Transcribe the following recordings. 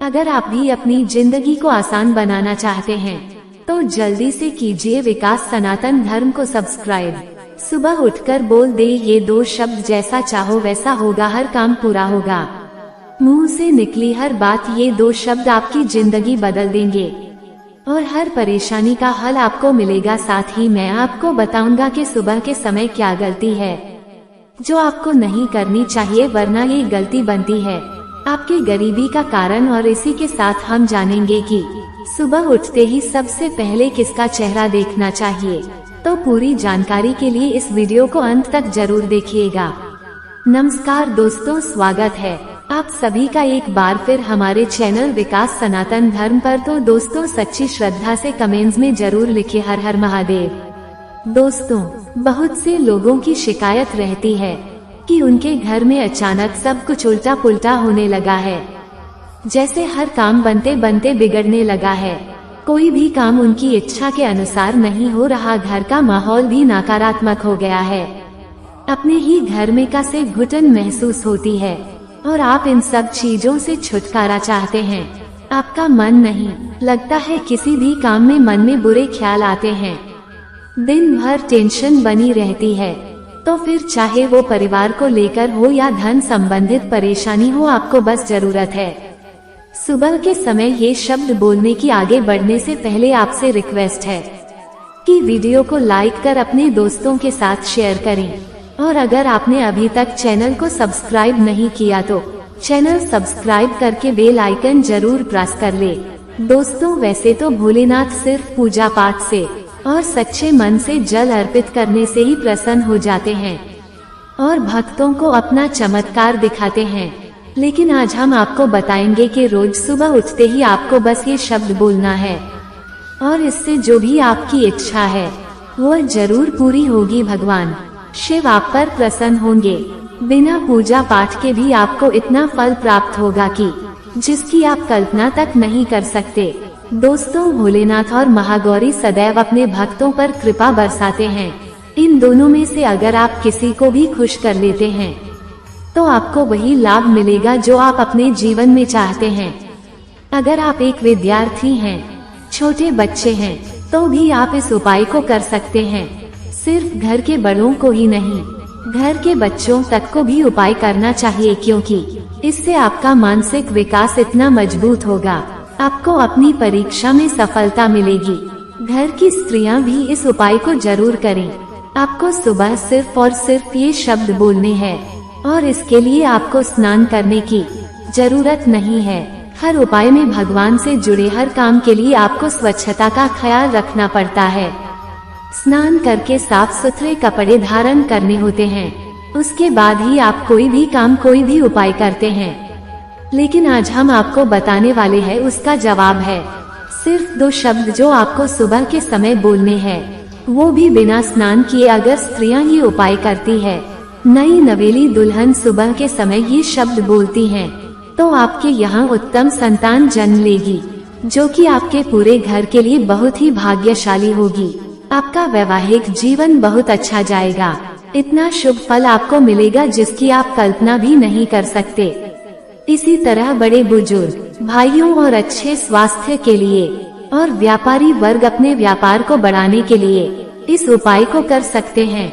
अगर आप भी अपनी जिंदगी को आसान बनाना चाहते हैं तो जल्दी से कीजिए विकास सनातन धर्म को सब्सक्राइब। सुबह उठकर बोल दे ये 2 शब्द, जैसा चाहो वैसा होगा, हर काम पूरा होगा। मुंह से निकली हर बात, ये 2 शब्द आपकी जिंदगी बदल देंगे और हर परेशानी का हल आपको मिलेगा। साथ ही मैं आपको बताऊंगा कि सुबह के समय क्या गलती है जो आपको नहीं करनी चाहिए, वरना ये गलती बनती है आपकी गरीबी का कारण। और इसी के साथ हम जानेंगे कि सुबह उठते ही सबसे पहले किसका चेहरा देखना चाहिए। तो पूरी जानकारी के लिए इस वीडियो को अंत तक जरूर देखिएगा। नमस्कार दोस्तों, स्वागत है आप सभी का एक बार फिर हमारे चैनल विकास सनातन धर्म पर। तो दोस्तों, सच्ची श्रद्धा से कमेंट्स में जरूर लिखिए हर हर महादेव। दोस्तों, बहुत से लोगों की शिकायत रहती है कि उनके घर में अचानक सब कुछ उल्टा पुल्टा होने लगा है, जैसे हर काम बनते बनते बिगड़ने लगा है। कोई भी काम उनकी इच्छा के अनुसार नहीं हो रहा, घर का माहौल भी नकारात्मक हो गया है, अपने ही घर में का से घुटन महसूस होती है और आप इन सब चीजों से छुटकारा चाहते हैं। आपका मन नहीं लगता है किसी भी काम में, मन में बुरे ख्याल आते हैं, दिन भर टेंशन बनी रहती है। तो फिर चाहे वो परिवार को लेकर हो या धन संबंधित परेशानी हो, आपको बस जरूरत है सुबह के समय ये शब्द बोलने की। आगे बढ़ने से पहले आपसे रिक्वेस्ट है कि वीडियो को लाइक कर अपने दोस्तों के साथ शेयर करें, और अगर आपने अभी तक चैनल को सब्सक्राइब नहीं किया तो चैनल सब्सक्राइब करके बेल आइकन जरूर प्रेस कर ले। दोस्तों, वैसे तो भोलेनाथ सिर्फ पूजा पाठ से और सच्चे मन से जल अर्पित करने से ही प्रसन्न हो जाते हैं और भक्तों को अपना चमत्कार दिखाते हैं, लेकिन आज हम आपको बताएंगे कि रोज सुबह उठते ही आपको बस ये शब्द बोलना है और इससे जो भी आपकी इच्छा है वो जरूर पूरी होगी। भगवान शिव आप पर प्रसन्न होंगे। बिना पूजा पाठ के भी आपको इतना फल प्राप्त होगा कि जिसकी आप कल्पना तक नहीं कर सकते। दोस्तों, भोलेनाथ और महागौरी सदैव अपने भक्तों पर कृपा बरसाते हैं। इन दोनों में से अगर आप किसी को भी खुश कर लेते हैं तो आपको वही लाभ मिलेगा जो आप अपने जीवन में चाहते हैं। अगर आप एक विद्यार्थी हैं, छोटे बच्चे हैं, तो भी आप इस उपाय को कर सकते हैं। सिर्फ घर के बड़ों को ही नहीं, घर के बच्चों तक को भी उपाय करना चाहिए, क्योंकि इससे आपका मानसिक विकास इतना मजबूत होगा, आपको अपनी परीक्षा में सफलता मिलेगी। घर की स्त्रियां भी इस उपाय को जरूर करें। आपको सुबह सिर्फ और सिर्फ ये शब्द बोलने हैं और इसके लिए आपको स्नान करने की जरूरत नहीं है। हर उपाय में भगवान से जुड़े हर काम के लिए आपको स्वच्छता का ख्याल रखना पड़ता है। स्नान करके साफ सुथरे कपड़े धारण करने होते हैं, उसके बाद ही आप कोई भी काम, कोई भी उपाय करते हैं। लेकिन आज हम आपको बताने वाले हैं उसका जवाब है सिर्फ 2 शब्द जो आपको सुबह के समय बोलने हैं, वो भी बिना स्नान किए। अगर स्त्रियां ये उपाय करती है, नई नवेली दुल्हन सुबह के समय ये शब्द बोलती हैं, तो आपके यहाँ उत्तम संतान जन्म लेगी, जो कि आपके पूरे घर के लिए बहुत ही भाग्यशाली होगी। आपका वैवाहिक जीवन बहुत अच्छा जाएगा, इतना शुभ फल आपको मिलेगा जिसकी आप कल्पना भी नहीं कर सकते। इसी तरह बड़े बुजुर्ग भाइयों और अच्छे स्वास्थ्य के लिए और व्यापारी वर्ग अपने व्यापार को बढ़ाने के लिए इस उपाय को कर सकते हैं।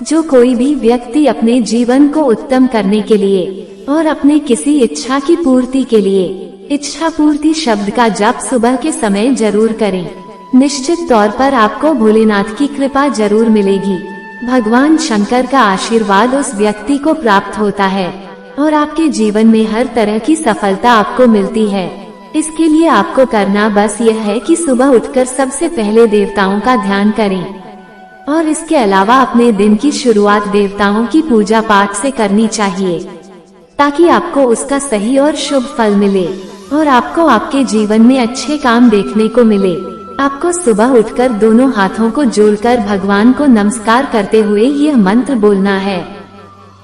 जो कोई भी व्यक्ति अपने जीवन को उत्तम करने के लिए और अपने किसी इच्छा की पूर्ति के लिए इच्छा पूर्ति शब्द का जाप सुबह के समय जरूर करें। निश्चित तौर पर आपको भोलेनाथ की कृपा जरूर मिलेगी। भगवान शंकर का आशीर्वाद उस व्यक्ति को प्राप्त होता है और आपके जीवन में हर तरह की सफलता आपको मिलती है। इसके लिए आपको करना बस यह है कि सुबह उठकर सबसे पहले देवताओं का ध्यान करें और इसके अलावा अपने दिन की शुरुआत देवताओं की पूजा पाठ से करनी चाहिए, ताकि आपको उसका सही और शुभ फल मिले और आपको आपके जीवन में अच्छे काम देखने को मिले। आपको सुबह उठकर दोनों हाथों को जोड़कर भगवान को नमस्कार करते हुए यह मंत्र बोलना है।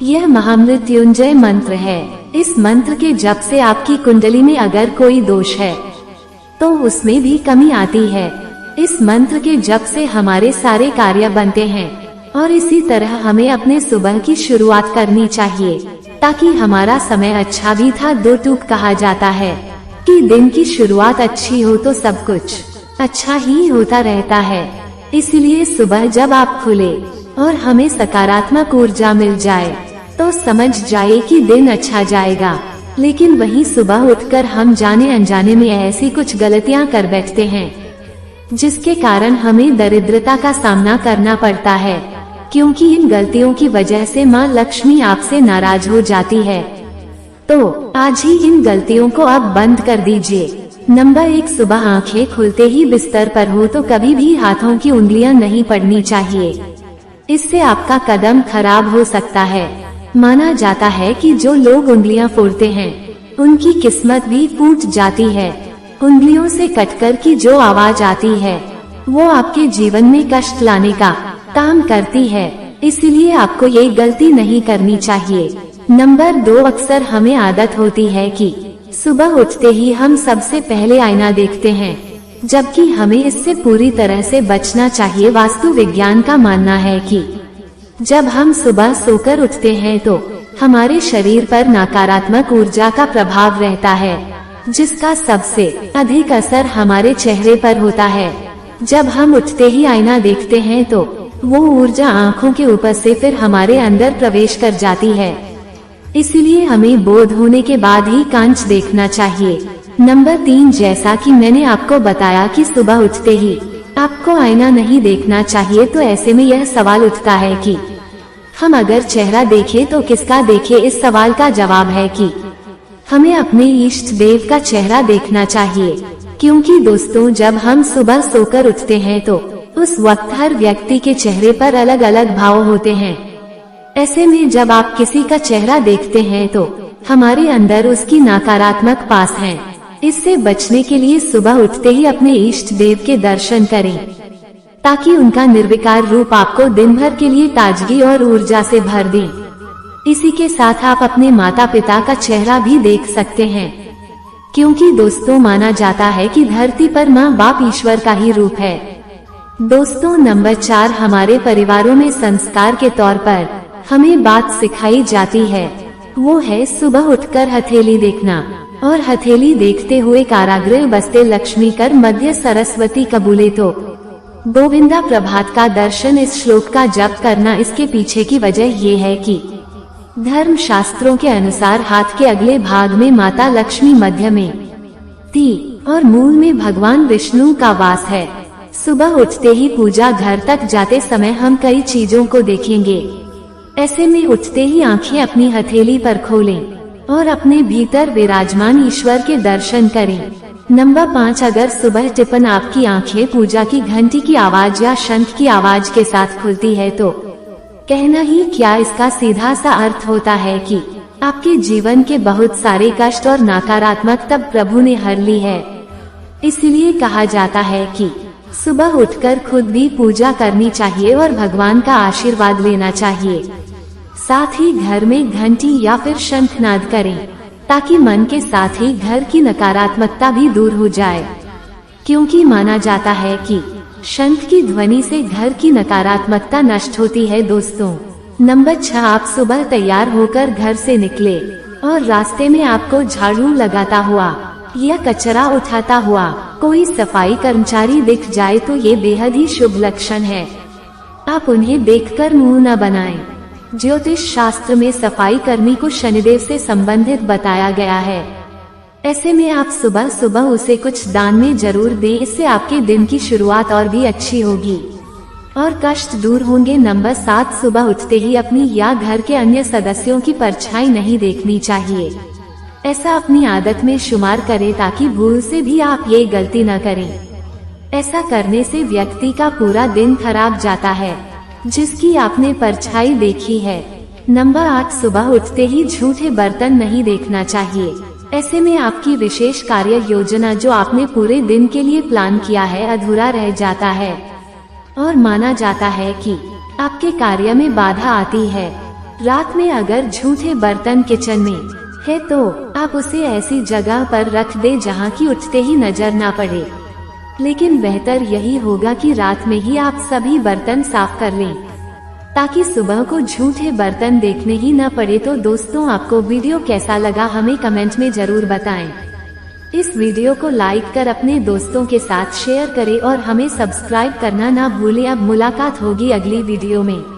यह महामृत्युंजय मंत्र है। इस मंत्र के जप से आपकी कुंडली में अगर कोई दोष है तो उसमें भी कमी आती है। इस मंत्र के जप से हमारे सारे कार्य बनते हैं और इसी तरह हमें अपने सुबह की शुरुआत करनी चाहिए ताकि हमारा समय अच्छा भी था दो टूक कहा जाता है। कि दिन की शुरुआत अच्छी हो तो सब कुछ अच्छा ही होता रहता है। इसलिए सुबह जब आप खुले और हमें सकारात्मक ऊर्जा मिल जाए तो समझ जाए कि दिन अच्छा जाएगा। लेकिन वहीं सुबह उठकर हम जाने अनजाने में ऐसी कुछ गलतियां कर बैठते हैं जिसके कारण हमें दरिद्रता का सामना करना पड़ता है, क्योंकि इन गलतियों की वजह से माँ लक्ष्मी आपसे नाराज हो जाती है। तो आज ही इन गलतियों को आप बंद कर दीजिए। नंबर 1, सुबह आंखें खुलते ही बिस्तर पर हो तो कभी भी हाथों की उंगलियां नहीं पड़नी चाहिए। इससे आपका कदम खराब हो सकता है। माना जाता है कि जो लोग उंगलियां फोड़ते हैं उनकी किस्मत भी फूट जाती है। उंगलियों से कटकर की जो आवाज आती है वो आपके जीवन में कष्ट लाने का काम करती है। इसलिए आपको ये गलती नहीं करनी चाहिए। नंबर 2, अक्सर हमें आदत होती है कि सुबह उठते ही हम सबसे पहले आईना देखते हैं, जबकि हमें इससे पूरी तरह से बचना चाहिए। वास्तु विज्ञान का मानना है कि जब हम सुबह सोकर उठते हैं तो हमारे शरीर पर नकारात्मक ऊर्जा का प्रभाव रहता है, जिसका सबसे अधिक असर हमारे चेहरे पर होता है। जब हम उठते ही आईना देखते हैं तो वो ऊर्जा आँखों के ऊपर से फिर हमारे अंदर प्रवेश कर जाती है। इसलिए हमें बोध होने के बाद ही कांच देखना चाहिए। नंबर 3, जैसा कि मैंने आपको बताया कि सुबह उठते ही आपको आईना नहीं देखना चाहिए, तो ऐसे में यह सवाल उठता है कि हम अगर चेहरा देखें तो किसका देखें। इस सवाल का जवाब है कि हमें अपने इष्ट देव का चेहरा देखना चाहिए, क्योंकि दोस्तों जब हम सुबह सोकर उठते हैं तो उस वक्त हर व्यक्ति के चेहरे पर अलग अलग भाव होते हैं। ऐसे में जब आप किसी का चेहरा देखते हैं तो हमारे अंदर उसकी नकारात्मक पास है। इससे बचने के लिए सुबह उठते ही अपने इष्ट देव के दर्शन करें, ताकि उनका निर्विकार रूप आपको दिन भर के लिए ताजगी और ऊर्जा से भर दे। इसी के साथ आप अपने माता पिता का चेहरा भी देख सकते हैं, क्योंकि दोस्तों माना जाता है कि धरती पर माँ बाप ईश्वर का ही रूप है। दोस्तों नंबर 4, हमारे परिवारों में संस्कार के तौर पर हमें बात सिखाई जाती है, वो है सुबह उठकर हथेली देखना। और हथेली देखते हुए कारागृह बसते लक्ष्मी कर मध्य सरस्वती कबूले तो गोविंदा प्रभात का दर्शन। इस श्लोक का जप करना, इसके पीछे की वजह ये है कि धर्म शास्त्रों के अनुसार हाथ के अगले भाग में माता लक्ष्मी, मध्य में थी और मूल में भगवान विष्णु का वास है। सुबह उठते ही पूजा घर तक जाते समय हम कई चीजों को देखेंगे। ऐसे में उठते ही आंखें अपनी हथेली पर खोलें और अपने भीतर विराजमान ईश्वर के दर्शन करें। नंबर 5, अगर सुबह टिपन आपकी आंखें पूजा की घंटी की आवाज या शंख की आवाज के साथ खुलती है तो कहना ही क्या, इसका सीधा सा अर्थ होता है कि आपके जीवन के बहुत सारे कष्ट और नकारात्मक तब प्रभु ने हर ली है। इसलिए कहा जाता है कि सुबह उठकर खुद भी पूजा करनी चाहिए और भगवान का आशीर्वाद लेना चाहिए। साथ ही घर में घंटी या फिर शंखनाद करें, ताकि मन के साथ ही घर की नकारात्मकता भी दूर हो जाए, क्योंकि माना जाता है कि शंख की ध्वनि से घर की नकारात्मकता नष्ट होती है। दोस्तों नंबर 6, आप सुबह तैयार होकर घर से निकले और रास्ते में आपको झाड़ू लगाता हुआ या कचरा उठाता हुआ कोई सफाई कर्मचारी दिख जाए तो ये बेहद ही शुभ लक्षण है। आप उन्हें देखकर मुंह न बनाएं। ज्योतिष शास्त्र में सफाई कर्मी को शनिदेव से संबंधित बताया गया है। ऐसे में आप सुबह सुबह उसे कुछ दान में जरूर दें, इससे आपके दिन की शुरुआत और भी अच्छी होगी और कष्ट दूर होंगे। नंबर 7, सुबह उठते ही अपनी या घर के अन्य सदस्यों की परछाई नहीं देखनी चाहिए। ऐसा अपनी आदत में शुमार करें ताकि भूल से भी आप ये गलती न करें। ऐसा करने से व्यक्ति का पूरा दिन खराब जाता है जिसकी आपने परछाई देखी है। नंबर 8, सुबह उठते ही झूठे बर्तन नहीं देखना चाहिए। ऐसे में आपकी विशेष कार्य योजना जो आपने पूरे दिन के लिए प्लान किया है अधूरा रह जाता है और माना जाता है कि आपके कार्य में बाधा आती है। रात में अगर झूठे बर्तन किचन में है तो आप उसे ऐसी जगह पर रख दे जहां की उठते ही नजर ना पड़े। लेकिन बेहतर यही होगा कि रात में ही आप सभी बर्तन साफ कर लें ताकि सुबह को झूठे बर्तन देखने ही न पड़े। तो दोस्तों आपको वीडियो कैसा लगा हमें कमेंट में जरूर बताएं। इस वीडियो को लाइक कर अपने दोस्तों के साथ शेयर करें और हमें सब्सक्राइब करना ना भूलें। अब मुलाकात होगी अगली वीडियो में।